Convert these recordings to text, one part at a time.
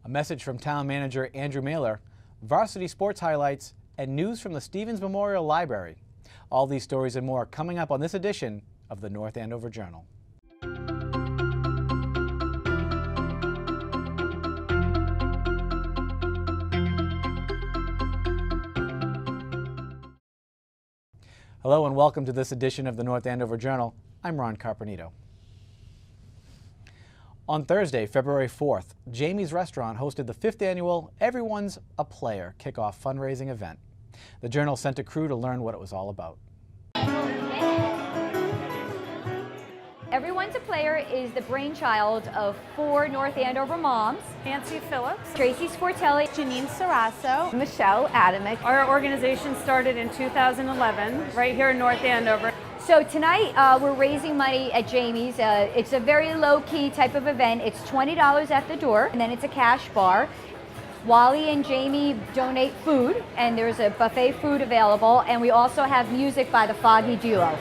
A message from Town Manager Andrew Mailer, varsity sports highlights, and news from the Stevens Memorial Library. All these stories and more coming up on this edition of the North Andover Journal. Hello and welcome to this edition of the North Andover Journal. I'm Ron Carpenito. On Thursday, February 4th, Jamie's Restaurant hosted the 5th annual Everyone's a Player kickoff fundraising event. The Journal sent a crew to learn what it was all about. Everyone's a Player is the brainchild of 4 North Andover moms: Nancy Phillips, Tracy Sportelli, Janine Sarasso, Michelle Adamick. Our organization started in 2011 right here in North Andover. So tonight we're raising money at Jamie's. It's a very low-key type of event. It's $20 at the door, and then it's a cash bar. Wally and Jamie donate food, and there's a buffet food available, and we also have music by the Foggy Duo.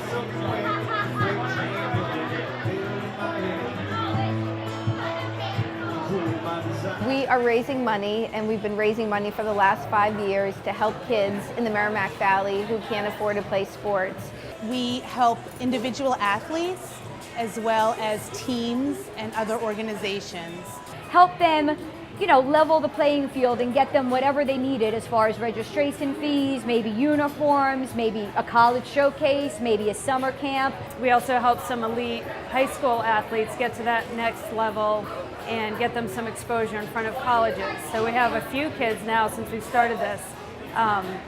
We are raising money, and we've been raising money for the last 5 years to help kids in the Merrimack Valley who can't afford to play sports. We help individual athletes as well as teams and other organizations. Help them, level the playing field and get them whatever they needed as far as registration fees, maybe uniforms, maybe a college showcase, maybe a summer camp. We also help some elite high school athletes get to that next level and get them some exposure in front of colleges. So we have a few kids now since we started this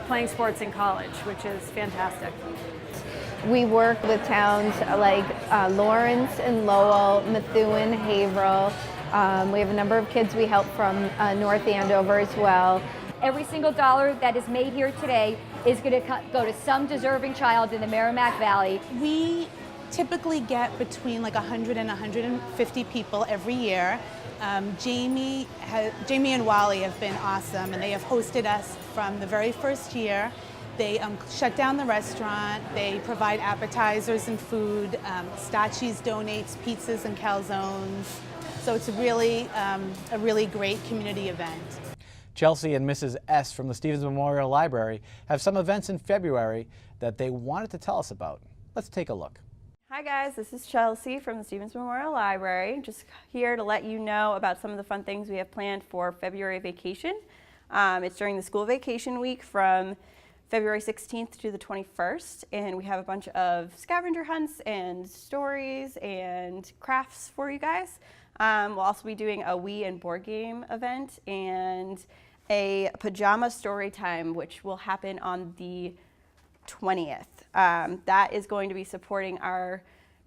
playing sports in college, which is fantastic. We work with towns like Lawrence and Lowell, Methuen, Haverhill. We have a number of kids we help from North Andover as well. Every single dollar that is made here today is going to go to some deserving child in the Merrimack Valley. We typically get between like 100 and 150 people every year. Jamie and Wally have been awesome, and they have hosted us from the very first year. They shut down the restaurant. They provide appetizers and food. Stachy's donates pizzas and calzones. So it's a really great community event. Chelsea and Mrs. S. from the Stevens Memorial Library have some events in February that they wanted to tell us about. Let's take a look. Hi guys, this is Chelsea from the Stevens Memorial Library. Just here to let you know about some of the fun things we have planned for February vacation. It's during the school vacation week from February 16th to the 21st, and we have a bunch of scavenger hunts and stories and crafts for you guys. We'll also be doing a Wii and board game event and a pajama story time, which will happen on the 20th. That is going to be supporting our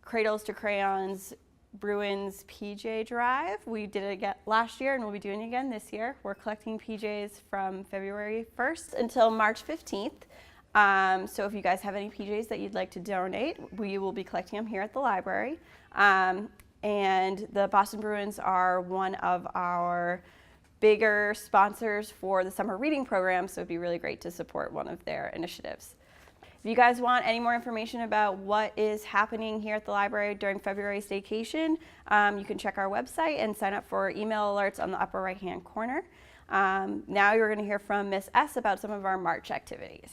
Cradles to Crayons Bruins PJ Drive. We did it again last year and we'll be doing it again this year. We're collecting PJs from February 1st until March 15th. So if you guys have any PJs that you'd like to donate, we will be collecting them here at the library. And the Boston Bruins are one of our bigger sponsors for the summer reading program, so it'd be really great to support one of their initiatives. If you guys want any more information about what is happening here at the library during February's vacation, you can check our website and sign up for email alerts on the upper right-hand corner. Now you're going to hear from Miss S about some of our March activities.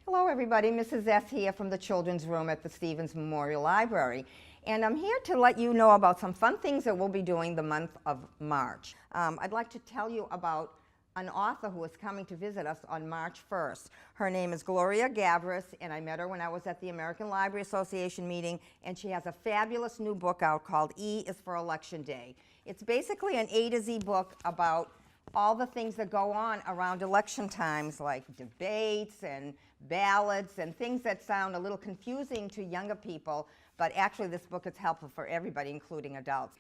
Hello everybody, Mrs. S here from the Children's Room at the Stevens Memorial Library. And I'm here to let you know about some fun things that we'll be doing the month of March. I'd like to tell you about an author who is coming to visit us on March 1st. Her name is Gloria Gavris, and I met her when I was at the American Library Association meeting, and she has a fabulous new book out called E is for Election Day. It's basically an A to Z book about all the things that go on around election times, like debates and ballots and things that sound a little confusing to younger people, but actually this book is helpful for everybody, including adults.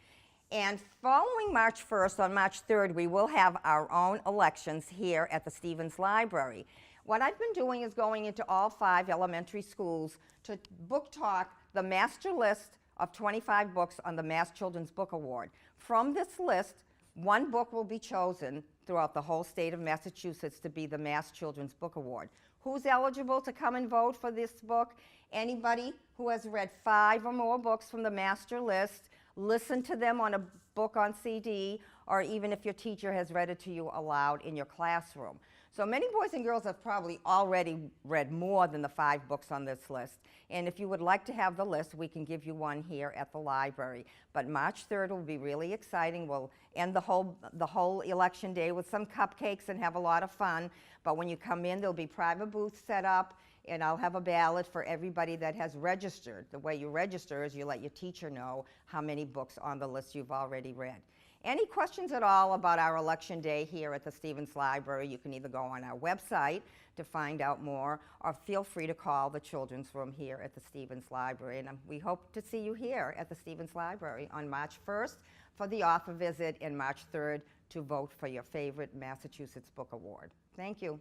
And following March 1st, on March 3rd, we will have our own elections here at the Stevens Library. What I've been doing is going into all 5 elementary schools to book talk the master list of 25 books on the Mass Children's Book Award. From this list, 1 book will be chosen throughout the whole state of Massachusetts to be the Mass Children's Book Award. Who's eligible to come and vote for this book? Anybody who has read 5 or more books from the master list, listened to them on a book on CD, or even if your teacher has read it to you aloud in your classroom. So many boys and girls have probably already read more than the 5 books on this list. And if you would like to have the list, we can give you one here at the library. But March 3rd will be really exciting. We'll end the whole election day with some cupcakes and have a lot of fun. But when you come in, there'll be private booths set up, and I'll have a ballot for everybody that has registered. The way you register is you let your teacher know how many books on the list you've already read. Any questions at all about our election day here at the Stevens Library, you can either go on our website to find out more, or feel free to call the children's room here at the Stevens Library. And we hope to see you here at the Stevens Library on March 1st for the author visit, and March 3rd to vote for your favorite Massachusetts Book Award. Thank you.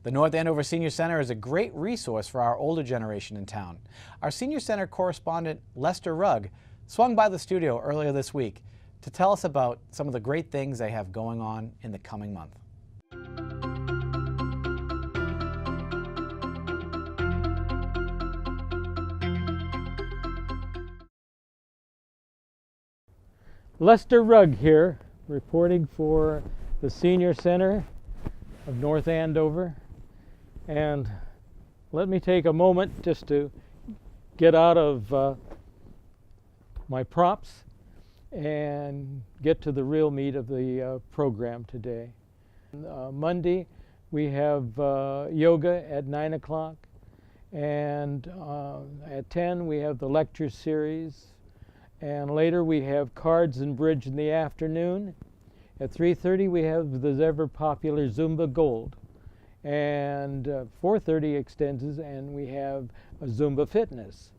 The North Andover Senior Center is a great resource for our older generation in town. Our Senior Center correspondent, Lester Rugg, swung by the studio earlier this week to tell us about some of the great things they have going on in the coming month. Lester Rugg here, reporting for the Senior Center of North Andover. And let me take a moment just to get out of my props and get to the real meat of the program today. Monday we have yoga at 9 o'clock, and at 10 we have the lecture series, and later we have cards and bridge in the afternoon. At 3:30 we have the ever popular Zumba Gold, and 4:30 extends and we have a Zumba Fitness.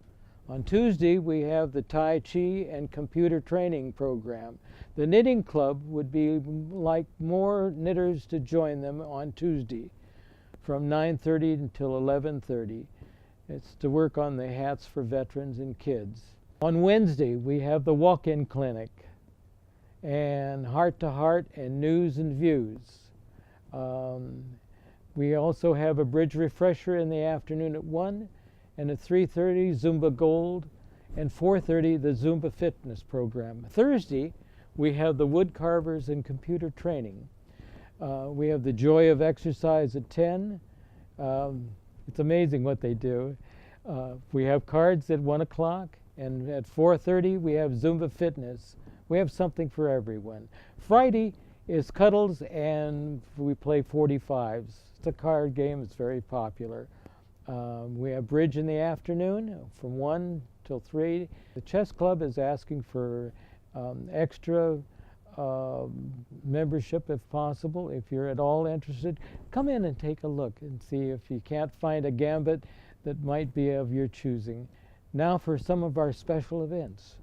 On Tuesday, we have the Tai Chi and computer training program. The knitting club would be like more knitters to join them on Tuesday from 9:30 until 11:30. It's to work on the hats for veterans and kids. On Wednesday, we have the walk-in clinic and heart-to-heart and news and views. We also have a bridge refresher in the afternoon at 1. And at 3:30, Zumba Gold, and 4:30, the Zumba Fitness program. Thursday, we have the wood carvers and computer training. We have the Joy of Exercise at 10. It's amazing what they do. We have cards at 1 o'clock, and at 4:30, we have Zumba Fitness. We have something for everyone. Friday is Cuddles, and we play 45s. It's a card game, it's very popular. We have bridge in the afternoon from 1 till 3. The chess club is asking for extra membership if possible. If you're at all interested, come in and take a look and see if you can't find a gambit that might be of your choosing. Now for some of our special events.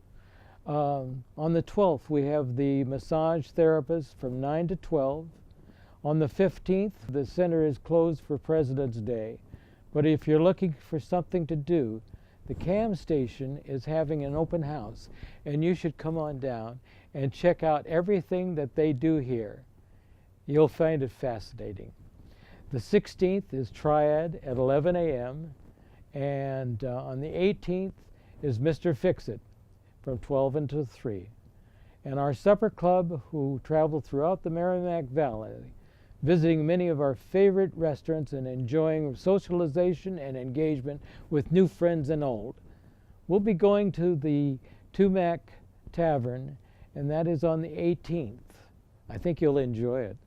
On the 12th, we have the massage therapist from 9 to 12. On the 15th, the center is closed for President's Day. But if you're looking for something to do, the CAM station is having an open house, and you should come on down and check out everything that they do here. You'll find it fascinating. The 16th is Triad at 11 a.m., and on the 18th is Mr. Fix-It from 12 until 3. And our supper club, who travel throughout the Merrimack Valley, visiting many of our favorite restaurants and enjoying socialization and engagement with new friends and old. We'll be going to the Tumac Tavern, and that is on the 18th. I think you'll enjoy it.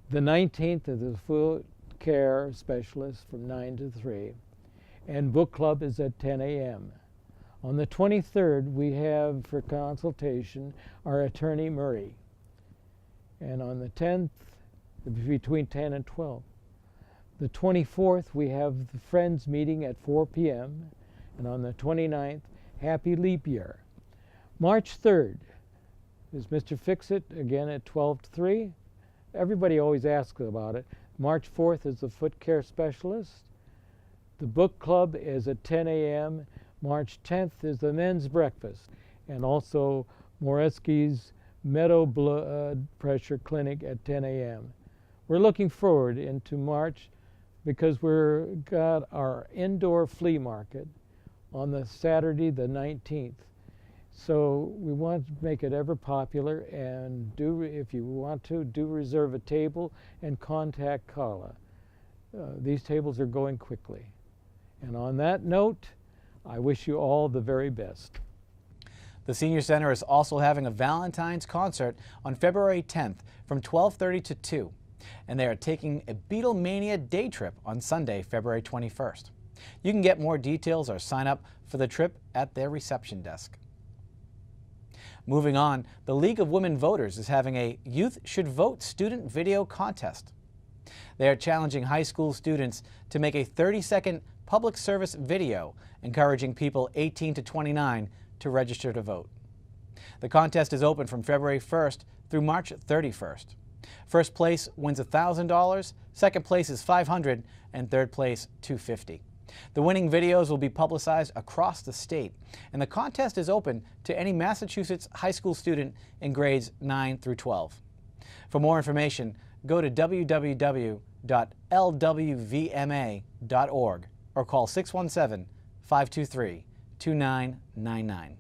The 19th is the food care specialist from 9 to 3, and book club is at 10 a.m. On the 23rd, we have for consultation our attorney Murray, and on the 10th, between 10 and 12. The 24th, we have the Friends meeting at 4 p.m. And on the 29th, Happy Leap Year. March 3rd is Mr. Fix-It, again at 12 to 3. Everybody always asks about it. March 4th is the Foot Care Specialist. The book club is at 10 a.m. March 10th is the Men's Breakfast. And also Moreski's Meadow Blood Pressure Clinic at 10 a.m. We're looking forward into March because we've got our indoor flea market on the Saturday the 19th. So we want to make it ever popular, and if you want to, do reserve a table and contact Carla. These tables are going quickly. And on that note, I wish you all the very best. The Senior Center is also having a Valentine's concert on February 10th from 12:30 to 2, and they are taking a Beatlemania day trip on Sunday, February 21st. You can get more details or sign up for the trip at their reception desk. Moving on, the League of Women Voters is having a Youth Should Vote student video contest. They are challenging high school students to make a 30-second public service video encouraging people 18 to 29 to register to vote. The contest is open from February 1st through March 31st. First place wins $1,000, second place is $500, and third place $250. The winning videos will be publicized across the state, and the contest is open to any Massachusetts high school student in grades 9 through 12. For more information, go to www.lwvma.org or call 617-523-2999.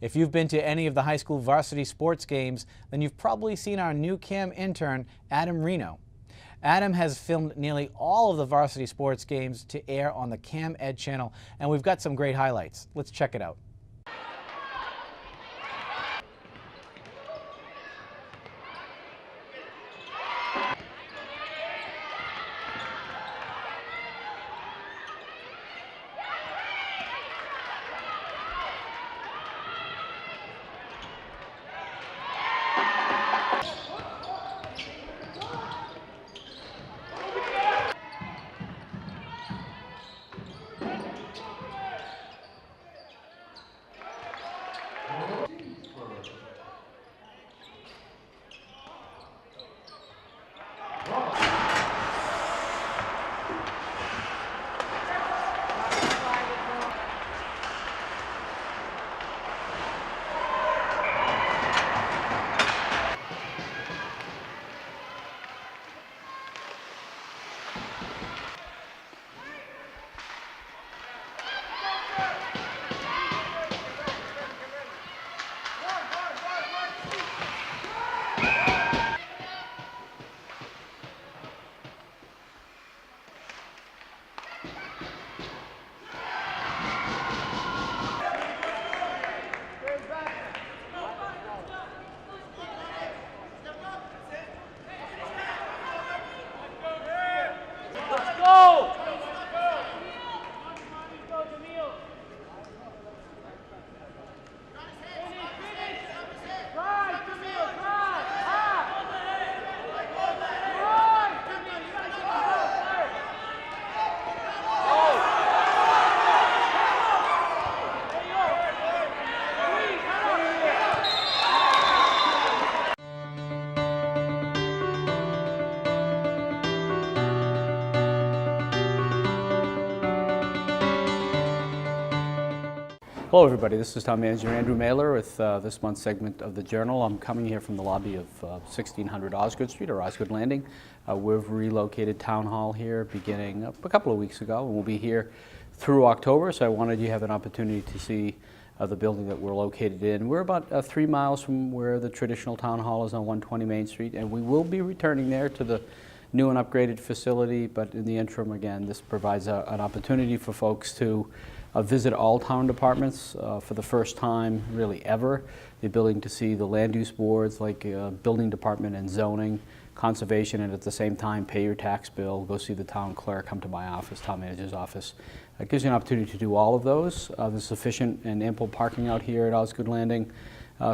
If you've been to any of the high school varsity sports games, then you've probably seen our new CAM intern, Adam Reno. Adam has filmed nearly all of the varsity sports games to air on the CAM Ed channel, and we've got some great highlights. Let's check it out. Hello everybody, this is Town Manager Andrew Mailer with this month's segment of the Journal. I'm coming here from the lobby of 1600 Osgood Street, or Osgood Landing. We've relocated Town Hall here beginning a couple of weeks ago, and we'll be here through October, so I wanted you to have an opportunity to see the building that we're located in. We're about 3 miles from where the traditional Town Hall is on 120 Main Street, and we will be returning there to the new and upgraded facility, but in the interim, again, this provides an opportunity for folks to visit all town departments for the first time, really ever. The ability to see the land use boards like building department and zoning, conservation, and at the same time pay your tax bill, go see the town clerk, come to my office, town manager's office. It gives you an opportunity to do all of those. There's sufficient and ample parking out here at Osgood Landing.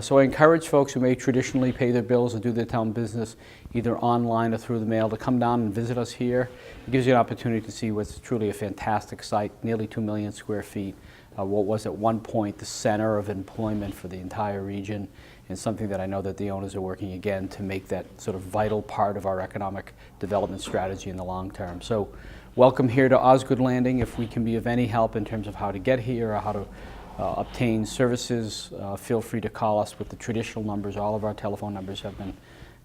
So I encourage folks who may traditionally pay their bills or do their town business either online or through the mail to come down and visit us here. It gives you an opportunity to see what's truly a fantastic site, nearly 2 million square feet, what was at one point the center of employment for the entire region, and something that I know that the owners are working again to make that sort of vital part of our economic development strategy in the long term. So welcome here to Osgood Landing. If we can be of any help in terms of how to get here or how to obtain services, feel free to call us with the traditional numbers. All of our telephone numbers have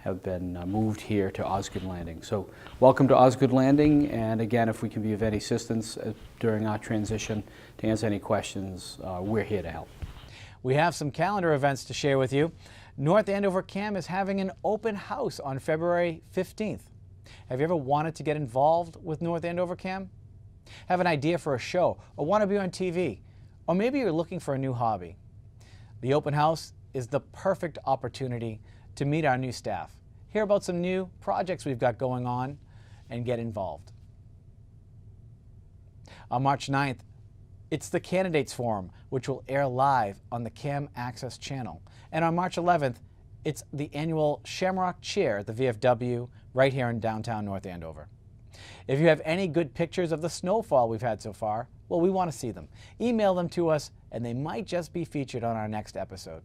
have been moved here to Osgood Landing. So welcome to Osgood Landing, and again, if we can be of any assistance during our transition to answer any questions, we're here to help. We have some calendar events to share with you. North Andover CAM is having an open house on February 15th. Have you ever wanted to get involved with North Andover CAM? Have an idea for a show or want to be on TV? Or maybe you're looking for a new hobby? The open house is the perfect opportunity to meet our new staff, hear about some new projects we've got going on, and get involved. On March 9th, it's the Candidates Forum, which will air live on the CAM Access channel. And on March 11th, it's the annual Shamrock Cheer at the VFW right here in downtown North Andover. If you have any good pictures of the snowfall we've had so far, well, we want to see them. Email them to us, and they might just be featured on our next episode.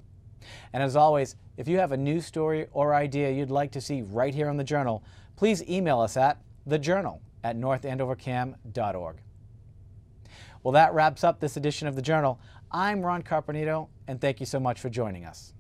And as always, if you have a news story or idea you'd like to see right here on The Journal, please email us at thejournal@northandovercam.org. Well, that wraps up this edition of The Journal. I'm Ron Carpenito, and thank you so much for joining us.